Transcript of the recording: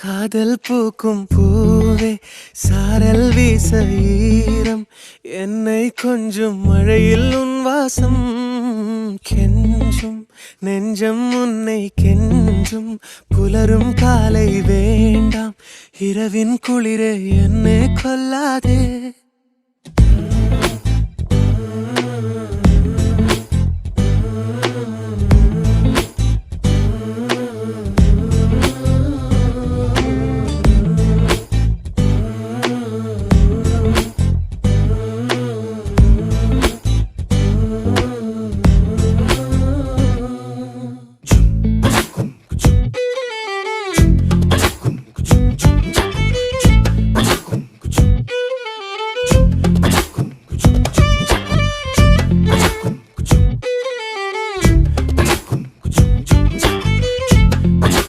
காதல் பூக்கும் பூவே சாரல் வீச ஈரம் என்னை கொஞ்சம் மழையில் உன் வாசம் கெஞ்சும் நெஞ்சம் உன்னை கெஞ்சும் புலரும் காலை வேண்டாம் இரவின் குளிரே என்னை கொல்லாதே